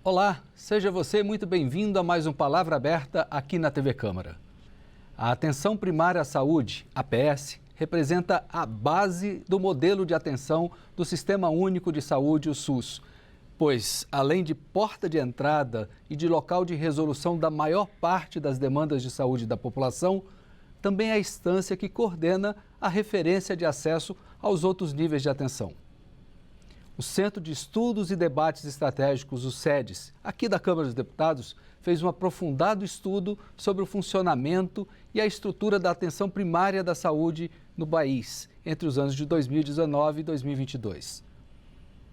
Olá, seja você muito bem-vindo a mais um Palavra Aberta aqui na TV Câmara. A Atenção Primária à Saúde, APS, representa a base do modelo de atenção do Sistema Único de Saúde, o SUS, pois, além de porta de entrada e de local de resolução da maior parte das demandas de saúde da população, também é a instância que coordena a referência de acesso aos outros níveis de atenção. O Centro de Estudos e Debates Estratégicos, o SEDES, aqui da Câmara dos Deputados, fez um aprofundado estudo sobre o funcionamento e a estrutura da atenção primária da saúde no país, entre os anos de 2019 e 2022.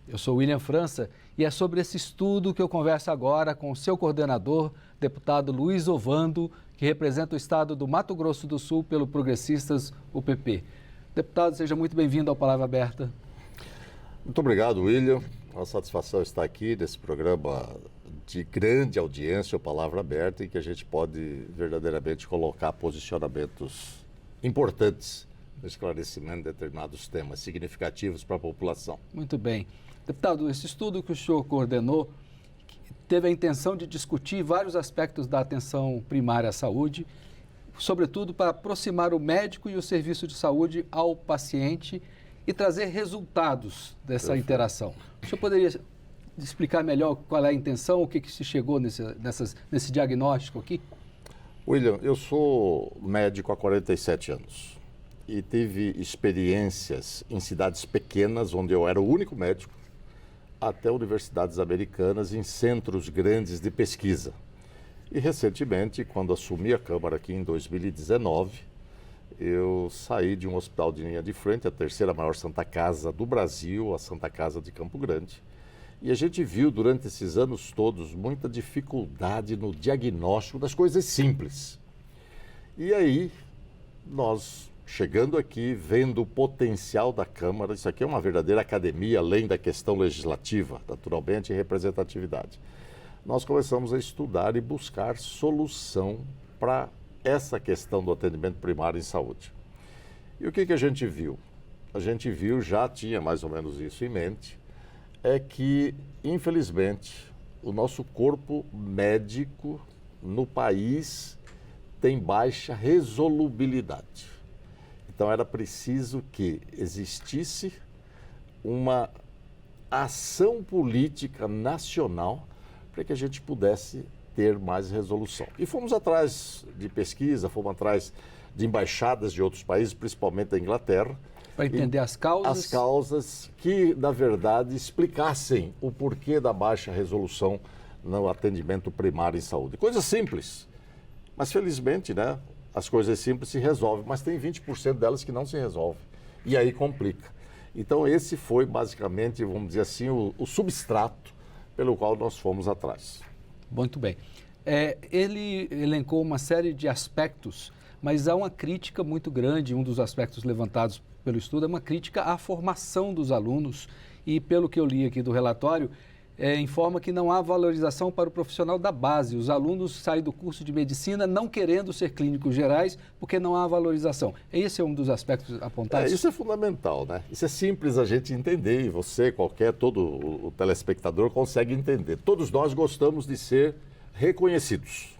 Eu sou William França e é sobre esse estudo que eu converso agora com o seu coordenador, deputado Luiz Ovando, que representa o estado do Mato Grosso do Sul pelo Progressistas, o PP. Deputado, seja muito bem-vindo ao Palavra Aberta. Muito obrigado, William. Uma satisfação estar aqui nesse programa de grande audiência, o Palavra Aberta, em que a gente pode verdadeiramente colocar posicionamentos importantes no esclarecimento de determinados temas significativos para a população. Muito bem. Deputado, esse estudo que o senhor coordenou teve a intenção de discutir vários aspectos da atenção primária à saúde, sobretudo para aproximar o médico e o serviço de saúde ao paciente e trazer resultados dessa interação. O senhor poderia explicar melhor qual é a intenção, o que se chegou nesse diagnóstico aqui? William, eu sou médico há 47 anos e tive experiências em cidades pequenas, onde eu era o único médico, até universidades americanas, em centros grandes de pesquisa. E recentemente, quando assumi a Câmara aqui em 2019, eu saí de um hospital de linha de frente, a terceira maior Santa Casa do Brasil, a Santa Casa de Campo Grande. E a gente viu durante esses anos todos muita dificuldade no diagnóstico das coisas simples. E aí, nós chegando aqui, vendo o potencial da Câmara, isso aqui é uma verdadeira academia, além da questão legislativa, naturalmente, e representatividade. Nós começamos a estudar e buscar solução para essa questão do atendimento primário em saúde. E o que a gente viu? A gente viu, já tinha mais ou menos isso em mente, é que, infelizmente, o nosso corpo médico no país tem baixa resolubilidade. Então, era preciso que existisse uma ação política nacional para que a gente pudesse ter mais resolução. E fomos atrás de pesquisa, fomos atrás de embaixadas de outros países, principalmente da Inglaterra. Para entender as causas. As causas que, na verdade, explicassem o porquê da baixa resolução no atendimento primário em saúde. Coisa simples, mas felizmente, né, as coisas simples se resolvem, mas tem 20% delas que não se resolvem. E aí complica. Então esse foi basicamente, vamos dizer assim, o substrato pelo qual nós fomos atrás. Muito bem. Ele elencou uma série de aspectos, mas há uma crítica muito grande, um dos aspectos levantados pelo estudo é uma crítica à formação dos alunos e, pelo que eu li aqui do relatório, informa que não há valorização para o profissional da base. Os alunos saem do curso de medicina não querendo ser clínicos gerais porque não há valorização. Esse é um dos aspectos apontados? Isso é fundamental, né? Isso é simples a gente entender e você, todo o telespectador consegue entender. Todos nós gostamos de ser reconhecidos,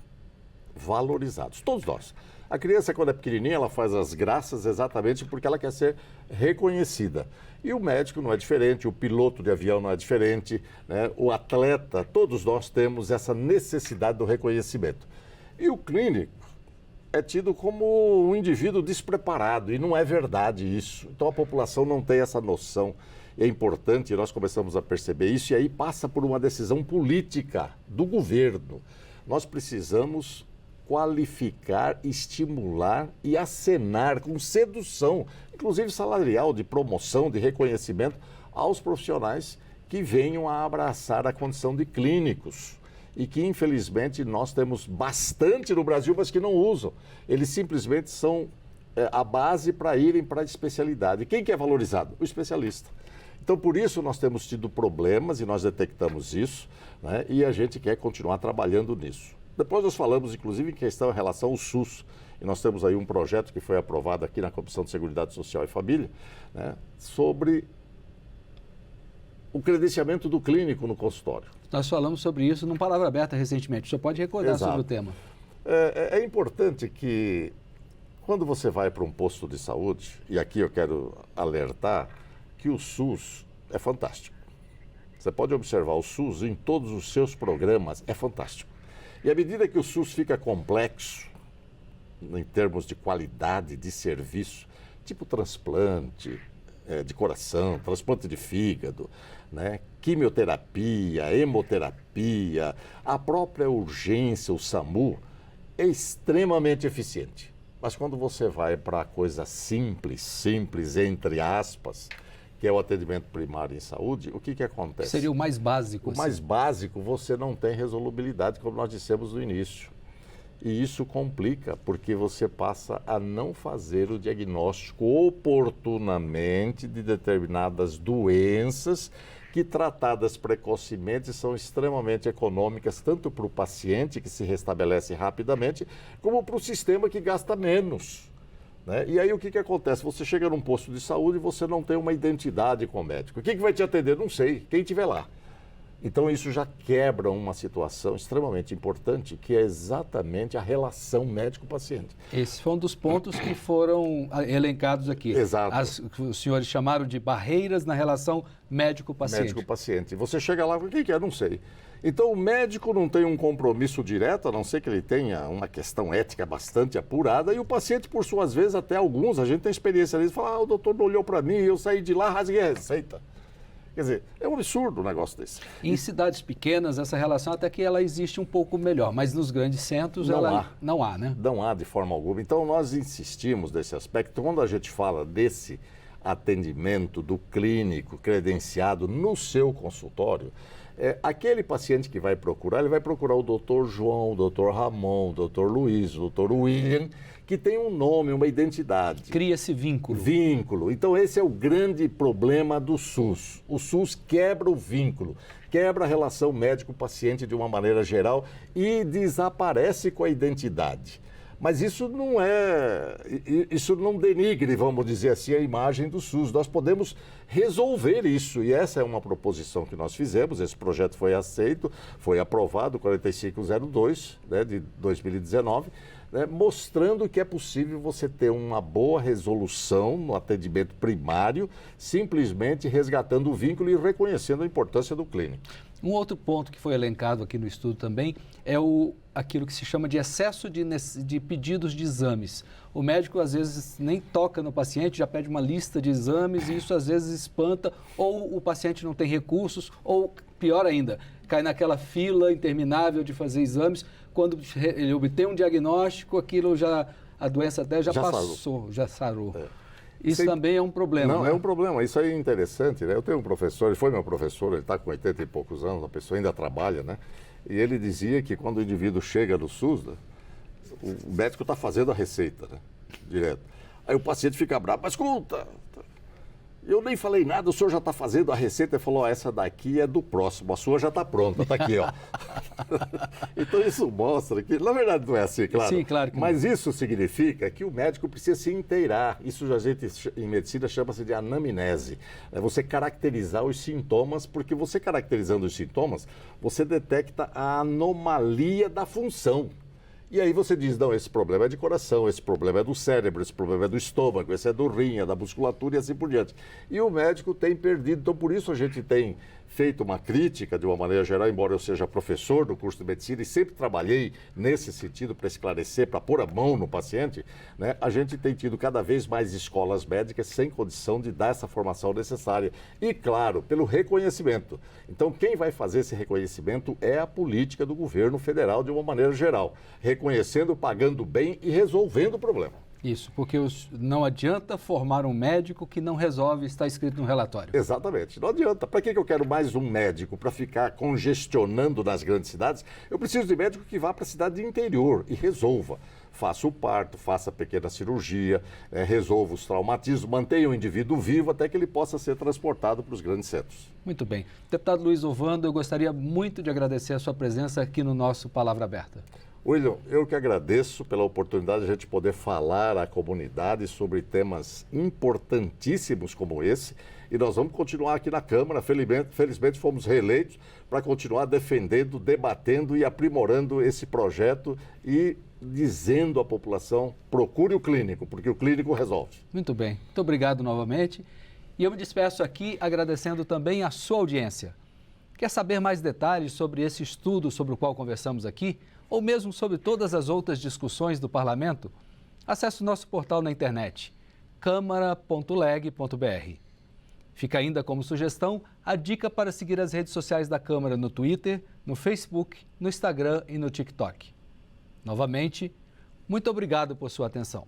valorizados, todos nós. A criança, quando é pequenininha, ela faz as graças exatamente porque ela quer ser reconhecida. E o médico não é diferente, o piloto de avião não é diferente, né? O atleta, todos nós temos essa necessidade do reconhecimento. E o clínico é tido como um indivíduo despreparado, e não é verdade isso. Então a população não tem essa noção. É importante, nós começamos a perceber isso, e aí passa por uma decisão política do governo. Nós precisamos qualificar, estimular e acenar com sedução, inclusive salarial, de promoção, de reconhecimento, aos profissionais que venham a abraçar a condição de clínicos e que, infelizmente, nós temos bastante no Brasil, mas que não usam. Eles simplesmente são a base para irem para a especialidade. Quem que é valorizado? O especialista. Então, por isso, nós temos tido problemas e nós detectamos isso, né? E a gente quer continuar trabalhando nisso. Depois nós falamos, inclusive, em questão em relação ao SUS. E nós temos aí um projeto que foi aprovado aqui na Comissão de Seguridade Social e Família, né, sobre o credenciamento do clínico no consultório. Nós falamos sobre isso num Palavra Aberta recentemente. O senhor pode recordar Exato. sobre o tema? É importante que, quando você vai para um posto de saúde, e aqui eu quero alertar que o SUS é fantástico. Você pode observar o SUS em todos os seus programas, é fantástico. E à medida que o SUS fica complexo, em termos de qualidade de serviço, tipo transplante de coração, transplante de fígado, né? Quimioterapia, hemoterapia, a própria urgência, o SAMU, é extremamente eficiente. Mas quando você vai para a coisa simples entre aspas, que é o atendimento primário em saúde, o que acontece? Seria o mais básico. O mais básico, você não tem resolubilidade, como nós dissemos no início. E isso complica, porque você passa a não fazer o diagnóstico oportunamente de determinadas doenças que, tratadas precocemente, são extremamente econômicas, tanto para o paciente, que se restabelece rapidamente, como para o sistema, que gasta menos. Né? E aí o que acontece? Você chega num posto de saúde e você não tem uma identidade com o médico. Quem que vai te atender? Não sei, quem estiver lá. Então isso já quebra uma situação extremamente importante, que é exatamente a relação médico-paciente. Esse foi um dos pontos que foram elencados aqui. Exato. Os senhores chamaram de barreiras na relação médico-paciente. Médico-paciente. Você chega lá, o que é? Não sei. Então o médico não tem um compromisso direto, a não ser que ele tenha uma questão ética bastante apurada, e o paciente, por suas vezes, até alguns, a gente tem experiência ali, fala, o doutor não olhou para mim, eu saí de lá, rasguei a receita. Quer dizer, é um absurdo um negócio desse. Em cidades pequenas, essa relação até que ela existe um pouco melhor, mas nos grandes centros não há, né? Não há de forma alguma. Então nós insistimos nesse aspecto. Quando a gente fala desse atendimento do clínico credenciado no seu consultório, aquele paciente que vai procurar, ele vai procurar o doutor João, o doutor Ramon, o doutor Luiz, o doutor William, que tem um nome, uma identidade. Cria-se vínculo. Vínculo. Então esse é o grande problema do SUS. O SUS quebra o vínculo, quebra a relação médico-paciente de uma maneira geral e desaparece com a identidade. Mas isso não denigre, vamos dizer assim, a imagem do SUS. Nós podemos resolver isso, e essa é uma proposição que nós fizemos. Esse projeto foi aceito, foi aprovado, 4502, né, de 2019, né, mostrando que é possível você ter uma boa resolução no atendimento primário, simplesmente resgatando o vínculo e reconhecendo a importância do clínico. Um outro ponto que foi elencado aqui no estudo também é aquilo que se chama de excesso de pedidos de exames. O médico, às vezes, nem toca no paciente, já pede uma lista de exames e isso, às vezes, espanta, ou o paciente não tem recursos, ou, pior ainda, cai naquela fila interminável de fazer exames. Quando ele obtém um diagnóstico, a doença até já passou, já sarou. Isso também é um problema. Não, né? É um problema. Isso aí é interessante, né? Eu tenho um professor, ele foi meu professor, ele está com 80 e poucos anos, a pessoa ainda trabalha, né? E ele dizia que quando o indivíduo chega no SUS, né, o médico está fazendo a receita, né? Direto. Aí o paciente fica bravo, mas escuta, eu nem falei nada, o senhor já está fazendo a receita. Ele falou, essa daqui é do próximo, a sua já está pronta, está aqui, ó. Então isso mostra que, na verdade não é assim, claro. Sim, claro que não. Mas isso significa que o médico precisa se inteirar. Isso a gente, em medicina, chama-se de anamnese. É você caracterizar os sintomas, porque você caracterizando os sintomas, você detecta a anomalia da função. E aí você diz, não, esse problema é de coração, esse problema é do cérebro, esse problema é do estômago, esse é do rim, é da musculatura e assim por diante. E o médico tem perdido, então por isso a gente tem feito uma crítica de uma maneira geral, embora eu seja professor do curso de medicina e sempre trabalhei nesse sentido para esclarecer, para pôr a mão no paciente, né? A gente tem tido cada vez mais escolas médicas sem condição de dar essa formação necessária. E, claro, pelo reconhecimento. Então, quem vai fazer esse reconhecimento é a política do governo federal de uma maneira geral, reconhecendo, pagando bem e resolvendo o problema. Isso, porque não adianta formar um médico que não resolve, está escrito no relatório. Exatamente, não adianta. Para que eu quero mais um médico? Para ficar congestionando nas grandes cidades? Eu preciso de médico que vá para a cidade interior e resolva. Faça o parto, faça a pequena cirurgia, resolva os traumatismos, mantenha o indivíduo vivo até que ele possa ser transportado para os grandes centros. Muito bem. Deputado Luiz Ovando, eu gostaria muito de agradecer a sua presença aqui no nosso Palavra Aberta. William, eu que agradeço pela oportunidade de a gente poder falar à comunidade sobre temas importantíssimos como esse. E nós vamos continuar aqui na Câmara. Felizmente fomos reeleitos para continuar defendendo, debatendo e aprimorando esse projeto e dizendo à população, procure o clínico, porque o clínico resolve. Muito bem. Muito obrigado novamente. E eu me despeço aqui agradecendo também a sua audiência. Quer saber mais detalhes sobre esse estudo sobre o qual conversamos aqui? Ou mesmo sobre todas as outras discussões do Parlamento? Acesse o nosso portal na internet, câmara.leg.br. Fica ainda como sugestão a dica para seguir as redes sociais da Câmara no Twitter, no Facebook, no Instagram e no TikTok. Novamente, muito obrigado por sua atenção.